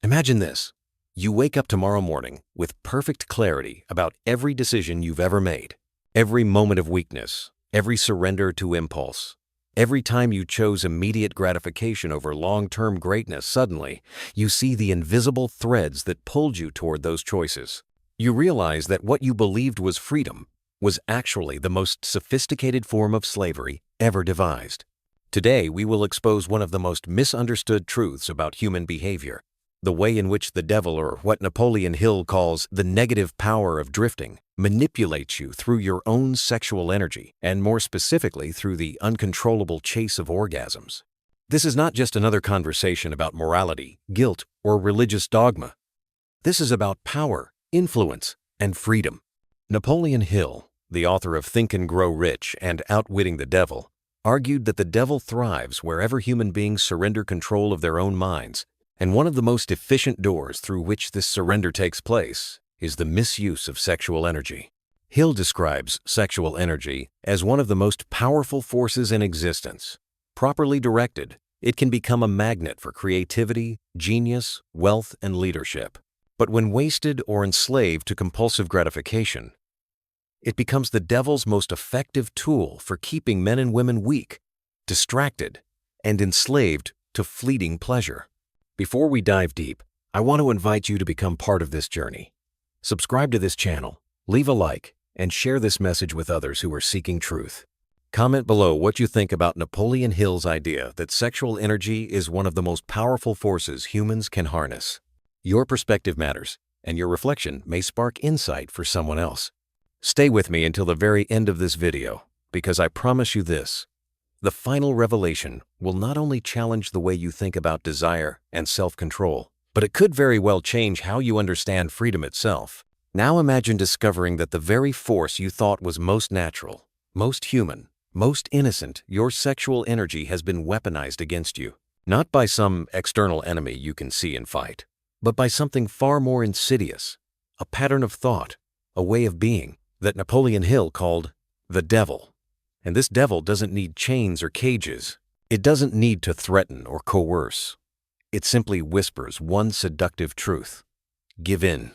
Imagine this. You wake up tomorrow morning with perfect clarity about every decision you've ever made, every moment of weakness, every surrender to impulse. Every time you chose immediate gratification over long-term greatness, suddenly, you see the invisible threads that pulled you toward those choices. You realize that what you believed was freedom was actually the most sophisticated form of slavery ever devised. Today, we will expose one of the most misunderstood truths about human behavior, the way in which the devil, or what Napoleon Hill calls the negative power of drifting, manipulates you through your own sexual energy, and more specifically through the uncontrollable chase of orgasms. This is not just another conversation about morality, guilt, or religious dogma. This is about power, influence, and freedom. Napoleon Hill, the author of Think and Grow Rich and Outwitting the Devil, argued that the devil thrives wherever human beings surrender control of their own minds, and one of the most efficient doors through which this surrender takes place is the misuse of sexual energy. Hill describes sexual energy as one of the most powerful forces in existence. Properly directed, it can become a magnet for creativity, genius, wealth, and leadership. But when wasted or enslaved to compulsive gratification, it becomes the devil's most effective tool for keeping men and women weak, distracted, and enslaved to fleeting pleasure. Before we dive deep, I want to invite you to become part of this journey. Subscribe to this channel, leave a like, and share this message with others who are seeking truth. Comment below what you think about Napoleon Hill's idea that sexual energy is one of the most powerful forces humans can harness. Your perspective matters, and your reflection may spark insight for someone else. Stay with me until the very end of this video, because I promise you this: the final revelation will not only challenge the way you think about desire and self-control, but it could very well change how you understand freedom itself. Now imagine discovering that the very force you thought was most natural, most human, most innocent, your sexual energy, has been weaponized against you, not by some external enemy you can see and fight, but by something far more insidious, a pattern of thought, a way of being that Napoleon Hill called the devil. And this devil doesn't need chains or cages. It doesn't need to threaten or coerce. It simply whispers one seductive truth: give in.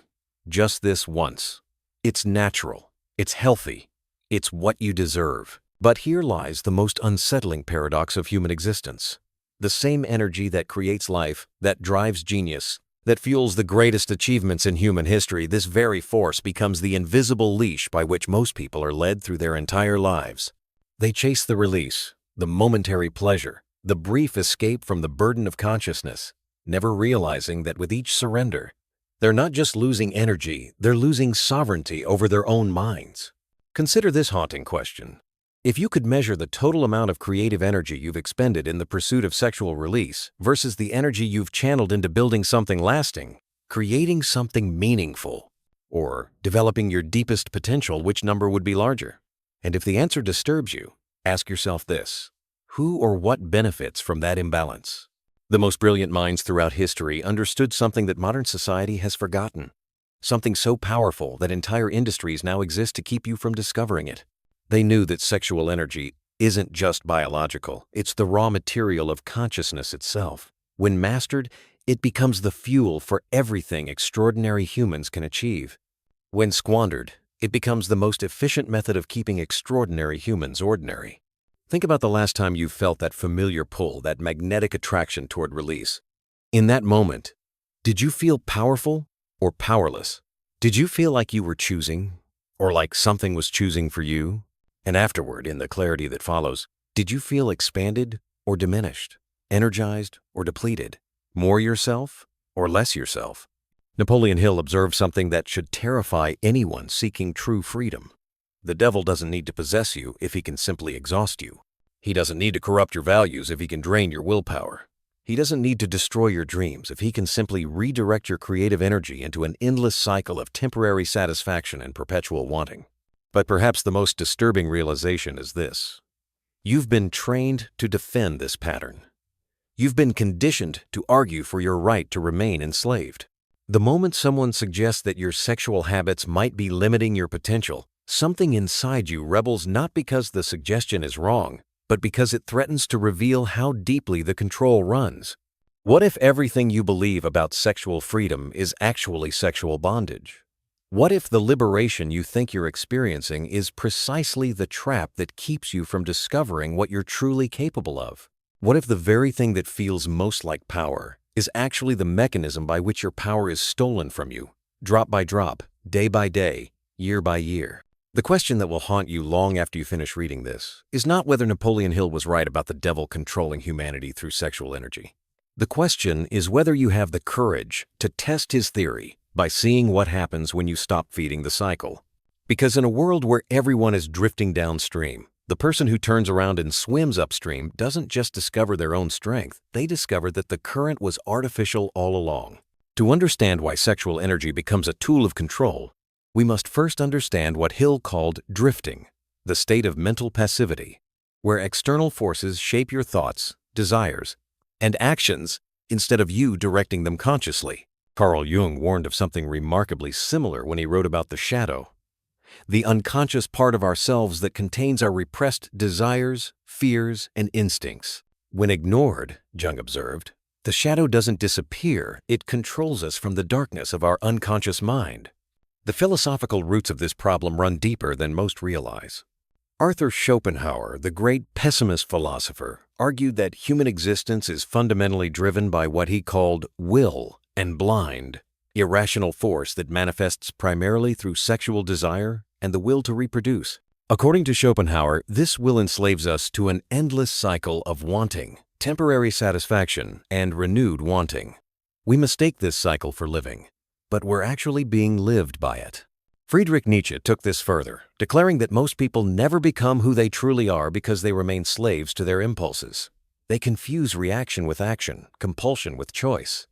Just this once. It's natural. It's healthy. It's what you deserve. But here lies the most unsettling paradox of human existence. The same energy that creates life, that drives genius, that fuels the greatest achievements in human history, this very force becomes the invisible leash by which most people are led through their entire lives. They chase the release, the momentary pleasure, the brief escape from the burden of consciousness, never realizing that with each surrender, they're not just losing energy, they're losing sovereignty over their own minds. Consider this haunting question. If you could measure the total amount of creative energy you've expended in the pursuit of sexual release versus the energy you've channeled into building something lasting, creating something meaningful, or developing your deepest potential, which number would be larger? And if the answer disturbs you, ask yourself this: who or what benefits from that imbalance? The most brilliant minds throughout history understood something that modern society has forgotten, something so powerful that entire industries now exist to keep you from discovering it. They knew that sexual energy isn't just biological, it's the raw material of consciousness itself. When mastered, it becomes the fuel for everything extraordinary humans can achieve. When squandered, it becomes the most efficient method of keeping extraordinary humans ordinary. Think about the last time you felt that familiar pull, that magnetic attraction toward release. In that moment, did you feel powerful or powerless? Did you feel like you were choosing, or like something was choosing for you? And afterward, in the clarity that follows, did you feel expanded or diminished, energized or depleted, more yourself or less yourself? Napoleon Hill observed something that should terrify anyone seeking true freedom. The devil doesn't need to possess you if he can simply exhaust you. He doesn't need to corrupt your values if he can drain your willpower. He doesn't need to destroy your dreams if he can simply redirect your creative energy into an endless cycle of temporary satisfaction and perpetual wanting. But perhaps the most disturbing realization is this: you've been trained to defend this pattern. You've been conditioned to argue for your right to remain enslaved. The moment someone suggests that your sexual habits might be limiting your potential, something inside you rebels, not because the suggestion is wrong, but because it threatens to reveal how deeply the control runs. What if everything you believe about sexual freedom is actually sexual bondage? What if the liberation you think you're experiencing is precisely the trap that keeps you from discovering what you're truly capable of? What if the very thing that feels most like power is actually the mechanism by which your power is stolen from you, drop by drop, day by day, year by year? The question that will haunt you long after you finish reading this is not whether Napoleon Hill was right about the devil controlling humanity through sexual energy. The question is whether you have the courage to test his theory by seeing what happens when you stop feeding the cycle. Because in a world where everyone is drifting downstream, the person who turns around and swims upstream doesn't just discover their own strength, they discover that the current was artificial all along. To understand why sexual energy becomes a tool of control, we must first understand what Hill called drifting, the state of mental passivity, where external forces shape your thoughts, desires, and actions instead of you directing them consciously. Carl Jung warned of something remarkably similar when he wrote about the shadow, the unconscious part of ourselves that contains our repressed desires, fears, and instincts. When ignored, Jung observed, the shadow doesn't disappear, it controls us from the darkness of our unconscious mind. The philosophical roots of this problem run deeper than most realize. Arthur Schopenhauer, the great pessimist philosopher, argued that human existence is fundamentally driven by what he called will and blind, irrational force that manifests primarily through sexual desire and the will to reproduce. According to Schopenhauer, this will enslaves us to an endless cycle of wanting, temporary satisfaction, and renewed wanting. We mistake this cycle for living, but we're actually being lived by it. Friedrich Nietzsche took this further, declaring that most people never become who they truly are because they remain slaves to their impulses. They confuse reaction with action, compulsion with choice.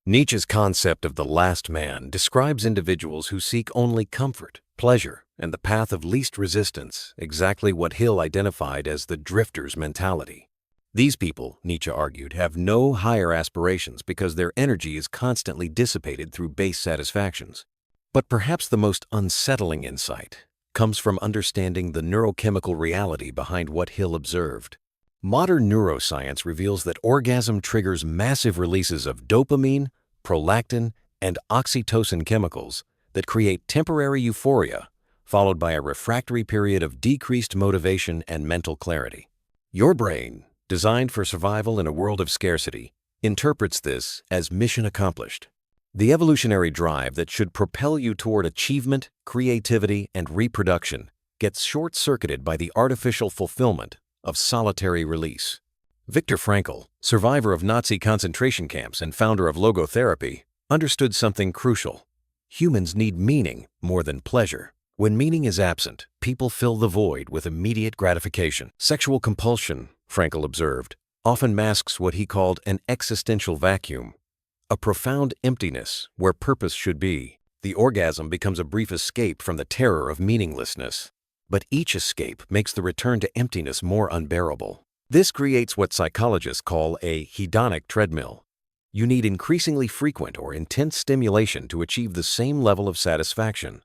Nietzsche's concept of the last man describes individuals who seek only comfort, pleasure, and the path of least resistance, exactly what Hill identified as the drifter's mentality. These people, Nietzsche argued, have no higher aspirations because their energy is constantly dissipated through base satisfactions. But perhaps the most unsettling insight comes from understanding the neurochemical reality behind what Hill observed. Modern neuroscience reveals that orgasm triggers massive releases of dopamine, prolactin, and oxytocin chemicals that create temporary euphoria, followed by a refractory period of decreased motivation and mental clarity. Your brain, designed for survival in a world of scarcity, interprets this as mission accomplished. The evolutionary drive that should propel you toward achievement, creativity, and reproduction gets short-circuited by the artificial fulfillment of solitary release. Viktor Frankl, survivor of Nazi concentration camps and founder of logotherapy, understood something crucial. Humans need meaning more than pleasure. When meaning is absent, people fill the void with immediate gratification. Sexual compulsion, Frankl observed, often masks what he called an existential vacuum, a profound emptiness where purpose should be. The orgasm becomes a brief escape from the terror of meaninglessness. But each escape makes the return to emptiness more unbearable. This creates what psychologists call a hedonic treadmill. You need increasingly frequent or intense stimulation to achieve the same level of satisfaction.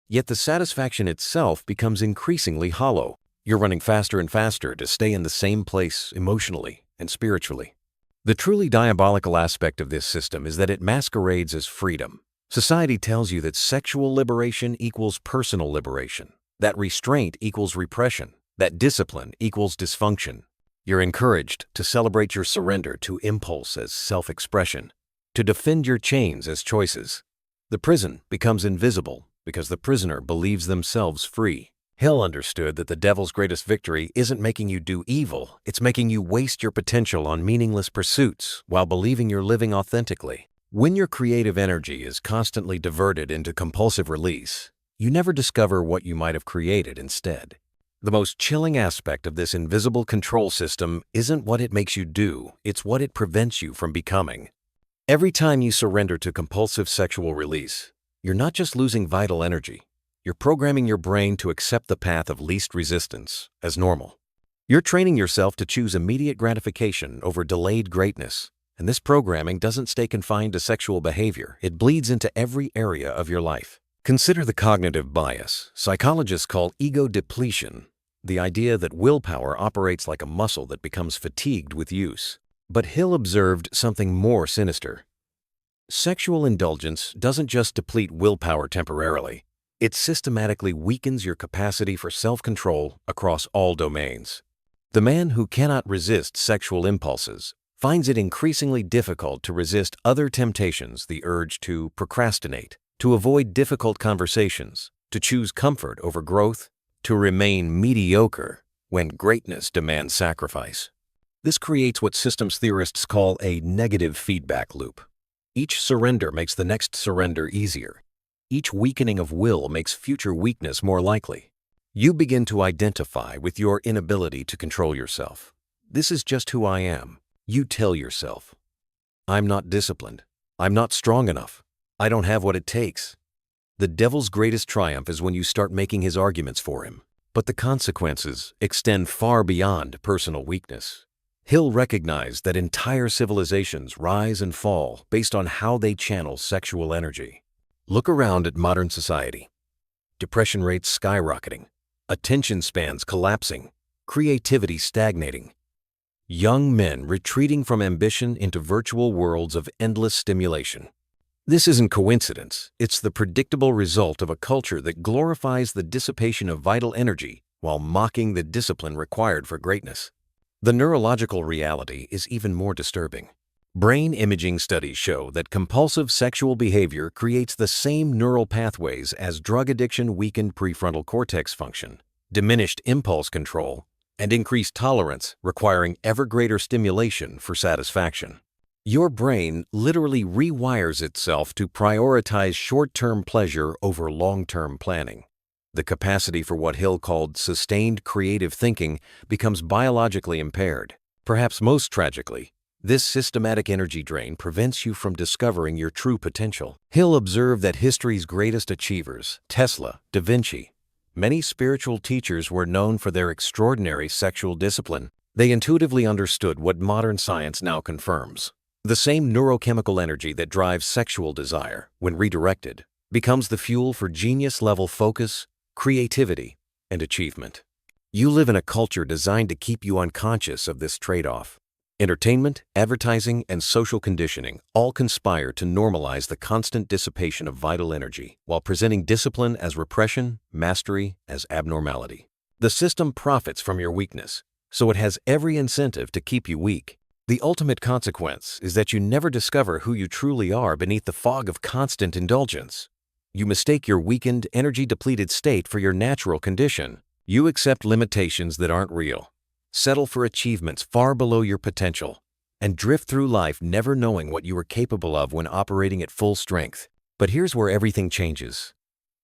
Yet the satisfaction itself becomes increasingly hollow. You're running faster and faster to stay in the same place emotionally and spiritually. The truly diabolical aspect of this system is that it masquerades as freedom. Society tells you that sexual liberation equals personal liberation, that restraint equals repression, that discipline equals dysfunction. You're encouraged to celebrate your surrender to impulse as self-expression, to defend your chains as choices. The prison becomes invisible because the prisoner believes themselves free. Hill understood that the devil's greatest victory isn't making you do evil, it's making you waste your potential on meaningless pursuits while believing you're living authentically. When your creative energy is constantly diverted into compulsive release, you never discover what you might have created instead. The most chilling aspect of this invisible control system isn't what it makes you do, it's what it prevents you from becoming. Every time you surrender to compulsive sexual release, you're not just losing vital energy, you're programming your brain to accept the path of least resistance as normal. You're training yourself to choose immediate gratification over delayed greatness, and this programming doesn't stay confined to sexual behavior, it bleeds into every area of your life. Consider the cognitive bias psychologists call ego depletion, the idea that willpower operates like a muscle that becomes fatigued with use. But Hill observed something more sinister. Sexual indulgence doesn't just deplete willpower temporarily. It systematically weakens your capacity for self-control across all domains. The man who cannot resist sexual impulses finds it increasingly difficult to resist other temptations, the urge to procrastinate, to avoid difficult conversations, to choose comfort over growth, to remain mediocre when greatness demands sacrifice. This creates what systems theorists call a negative feedback loop. Each surrender makes the next surrender easier. Each weakening of will makes future weakness more likely. You begin to identify with your inability to control yourself. This is just who I am. You tell yourself, I'm not disciplined. I'm not strong enough. I don't have what it takes. The devil's greatest triumph is when you start making his arguments for him. But the consequences extend far beyond personal weakness. Hill recognized that entire civilizations rise and fall based on how they channel sexual energy. Look around at modern society. Depression rates skyrocketing, attention spans collapsing, creativity stagnating. Young men retreating from ambition into virtual worlds of endless stimulation. This isn't coincidence. It's the predictable result of a culture that glorifies the dissipation of vital energy while mocking the discipline required for greatness. The neurological reality is even more disturbing. Brain imaging studies show that compulsive sexual behavior creates the same neural pathways as drug addiction, weakened prefrontal cortex function, diminished impulse control, and increased tolerance requiring ever greater stimulation for satisfaction. Your brain literally rewires itself to prioritize short-term pleasure over long-term planning. The capacity for what Hill called sustained creative thinking becomes biologically impaired. Perhaps most tragically, this systematic energy drain prevents you from discovering your true potential. Hill observed that history's greatest achievers, Tesla, Da Vinci, many spiritual teachers were known for their extraordinary sexual discipline. They intuitively understood what modern science now confirms. The same neurochemical energy that drives sexual desire, when redirected, becomes the fuel for genius-level focus, creativity, and achievement. You live in a culture designed to keep you unconscious of this trade-off. Entertainment, advertising, and social conditioning all conspire to normalize the constant dissipation of vital energy while presenting discipline as repression, mastery as abnormality. The system profits from your weakness, so it has every incentive to keep you weak. The ultimate consequence is that you never discover who you truly are beneath the fog of constant indulgence. You mistake your weakened, energy-depleted state for your natural condition. You accept limitations that aren't real, settle for achievements far below your potential, and drift through life never knowing what you were capable of when operating at full strength. But here's where everything changes.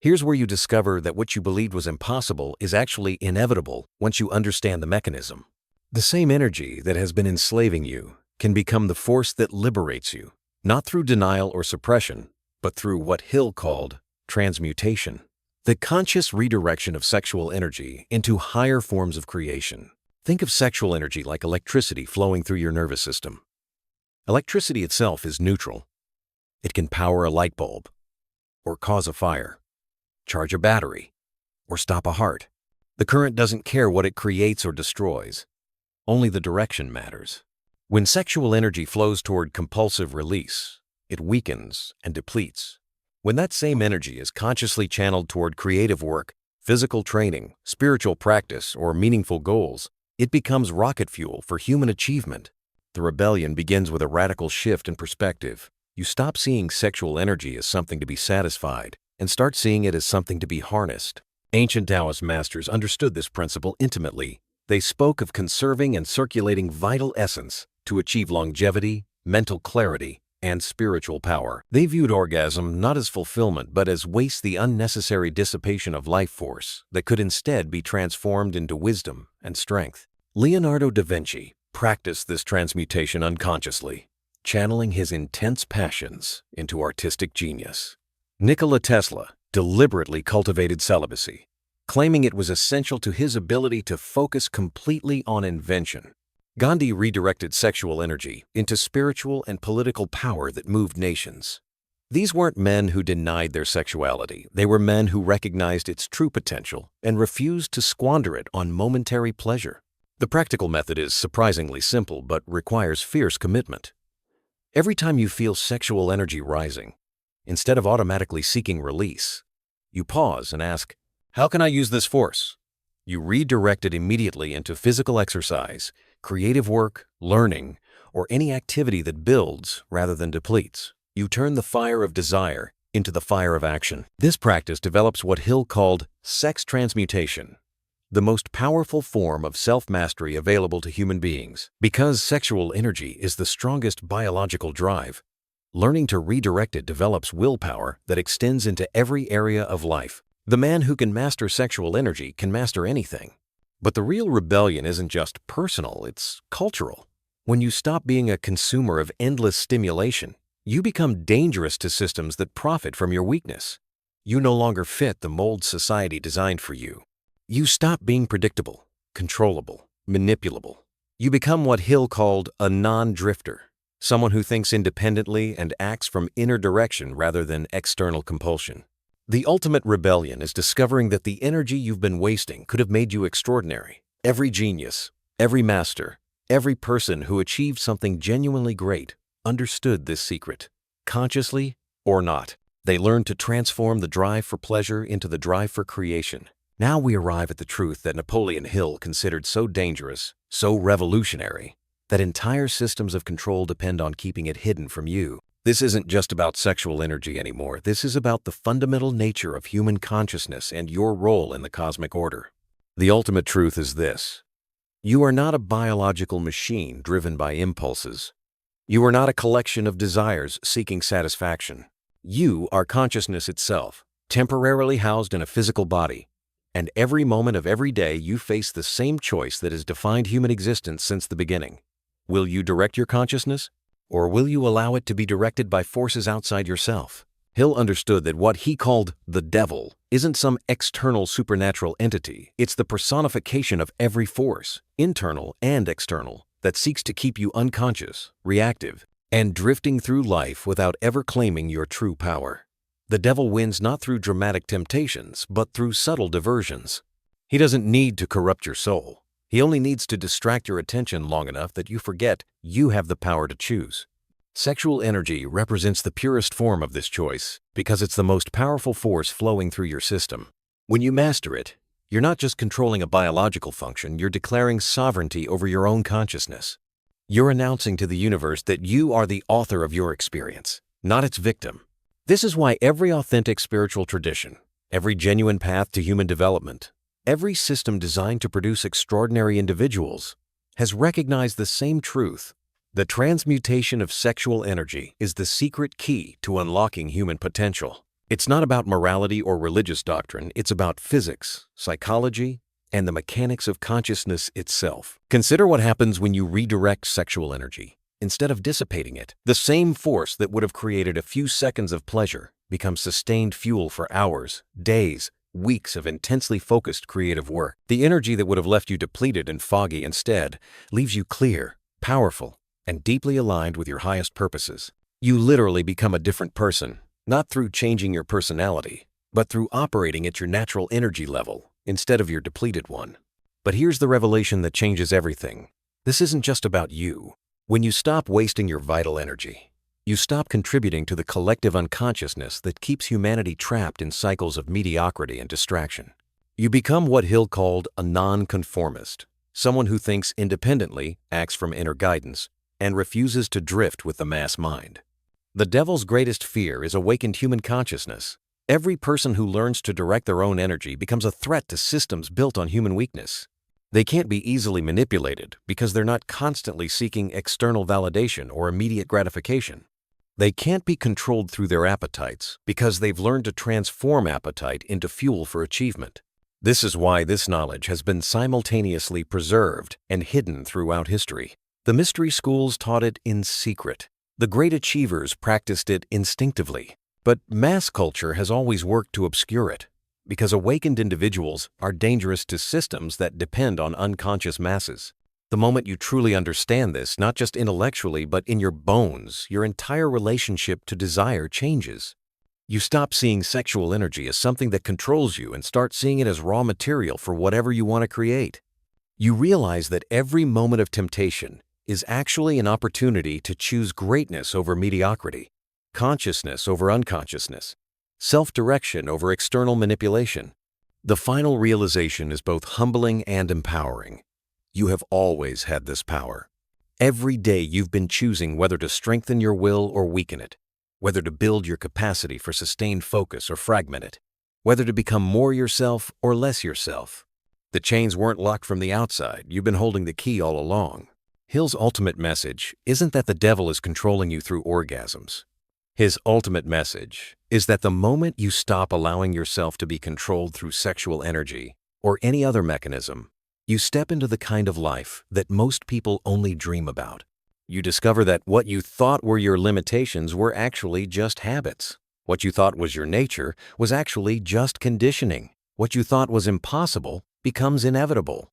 Here's where you discover that what you believed was impossible is actually inevitable once you understand the mechanism. The same energy that has been enslaving you can become the force that liberates you, not through denial or suppression, but through what Hill called transmutation, the conscious redirection of sexual energy into higher forms of creation. Think of sexual energy like electricity flowing through your nervous system. Electricity itself is neutral. It can power a light bulb, or cause a fire, charge a battery, or stop a heart. The current doesn't care what it creates or destroys. Only the direction matters. When sexual energy flows toward compulsive release, it weakens and depletes. When that same energy is consciously channeled toward creative work, physical training, spiritual practice, or meaningful goals, it becomes rocket fuel for human achievement. The rebellion begins with a radical shift in perspective. You stop seeing sexual energy as something to be satisfied and start seeing it as something to be harnessed. Ancient Taoist masters understood this principle intimately. They spoke of conserving and circulating vital essence to achieve longevity, mental clarity, and spiritual power. They viewed orgasm not as fulfillment but as waste, the unnecessary dissipation of life force that could instead be transformed into wisdom and strength. Leonardo da Vinci practiced this transmutation unconsciously, channeling his intense passions into artistic genius. Nikola Tesla deliberately cultivated celibacy, claiming it was essential to his ability to focus completely on invention. Gandhi redirected sexual energy into spiritual and political power that moved nations. These weren't men who denied their sexuality. They were men who recognized its true potential and refused to squander it on momentary pleasure. The practical method is surprisingly simple but requires fierce commitment. Every time you feel sexual energy rising, instead of automatically seeking release, you pause and ask, "How can I use this force?" You redirect it immediately into physical exercise, creative work, learning, or any activity that builds rather than depletes. You turn the fire of desire into the fire of action. This practice develops what Hill called sex transmutation, the most powerful form of self-mastery available to human beings. Because sexual energy is the strongest biological drive, learning to redirect it develops willpower that extends into every area of life. The man who can master sexual energy can master anything. But the real rebellion isn't just personal, it's cultural. When you stop being a consumer of endless stimulation, you become dangerous to systems that profit from your weakness. You no longer fit the mold society designed for you. You stop being predictable, controllable, manipulable. You become what Hill called a non-drifter, someone who thinks independently and acts from inner direction rather than external compulsion. The ultimate rebellion is discovering that the energy you've been wasting could have made you extraordinary. Every genius, every master, every person who achieved something genuinely great understood this secret, consciously or not. They learned to transform the drive for pleasure into the drive for creation. Now we arrive at the truth that Napoleon Hill considered so dangerous, so revolutionary, that entire systems of control depend on keeping it hidden from you. This isn't just about sexual energy anymore. This is about the fundamental nature of human consciousness and your role in the cosmic order. The ultimate truth is this: you are not a biological machine driven by impulses. You are not a collection of desires seeking satisfaction. You are consciousness itself, temporarily housed in a physical body. And every moment of every day you face the same choice that has defined human existence since the beginning. Will you direct your consciousness? Or will you allow it to be directed by forces outside yourself? Hill understood that what he called the devil isn't some external supernatural entity. It's the personification of every force, internal and external, that seeks to keep you unconscious, reactive, and drifting through life without ever claiming your true power. The devil wins not through dramatic temptations, but through subtle diversions. He doesn't need to corrupt your soul. He only needs to distract your attention long enough that you forget you have the power to choose. Sexual energy represents the purest form of this choice because it's the most powerful force flowing through your system. When you master it, you're not just controlling a biological function, you're declaring sovereignty over your own consciousness. You're announcing to the universe that you are the author of your experience, not its victim. This is why every authentic spiritual tradition, every genuine path to human development, every system designed to produce extraordinary individuals has recognized the same truth. The transmutation of sexual energy is the secret key to unlocking human potential. It's not about morality or religious doctrine, it's about physics, psychology, and the mechanics of consciousness itself. Consider what happens when you redirect sexual energy. Instead of dissipating it, the same force that would have created a few seconds of pleasure becomes sustained fuel for hours, days, weeks of intensely focused creative work. The energy that would have left you depleted and foggy instead leaves you clear, powerful, and deeply aligned with your highest purposes. You literally become a different person, not through changing your personality, but through operating at your natural energy level instead of your depleted one. But here's the revelation that changes everything. This isn't just about you. When you stop wasting your vital energy, you stop contributing to the collective unconsciousness that keeps humanity trapped in cycles of mediocrity and distraction. You become what Hill called a nonconformist, someone who thinks independently, acts from inner guidance, and refuses to drift with the mass mind. The devil's greatest fear is awakened human consciousness. Every person who learns to direct their own energy becomes a threat to systems built on human weakness. They can't be easily manipulated because they're not constantly seeking external validation or immediate gratification. They can't be controlled through their appetites because they've learned to transform appetite into fuel for achievement. This is why this knowledge has been simultaneously preserved and hidden throughout history. The mystery schools taught it in secret. The great achievers practiced it instinctively. But mass culture has always worked to obscure it, because awakened individuals are dangerous to systems that depend on unconscious masses. The moment you truly understand this, not just intellectually but in your bones, your entire relationship to desire changes. You stop seeing sexual energy as something that controls you and start seeing it as raw material for whatever you want to create. You realize that every moment of temptation is actually an opportunity to choose greatness over mediocrity, consciousness over unconsciousness, self-direction over external manipulation. The final realization is both humbling and empowering. You have always had this power. Every day you've been choosing whether to strengthen your will or weaken it, whether to build your capacity for sustained focus or fragment it, whether to become more yourself or less yourself. The chains weren't locked from the outside. You've been holding the key all along. Hill's ultimate message isn't that the devil is controlling you through orgasms. His ultimate message is that the moment you stop allowing yourself to be controlled through sexual energy or any other mechanism, you step into the kind of life that most people only dream about. You discover that what you thought were your limitations were actually just habits. What you thought was your nature was actually just conditioning. What you thought was impossible becomes inevitable.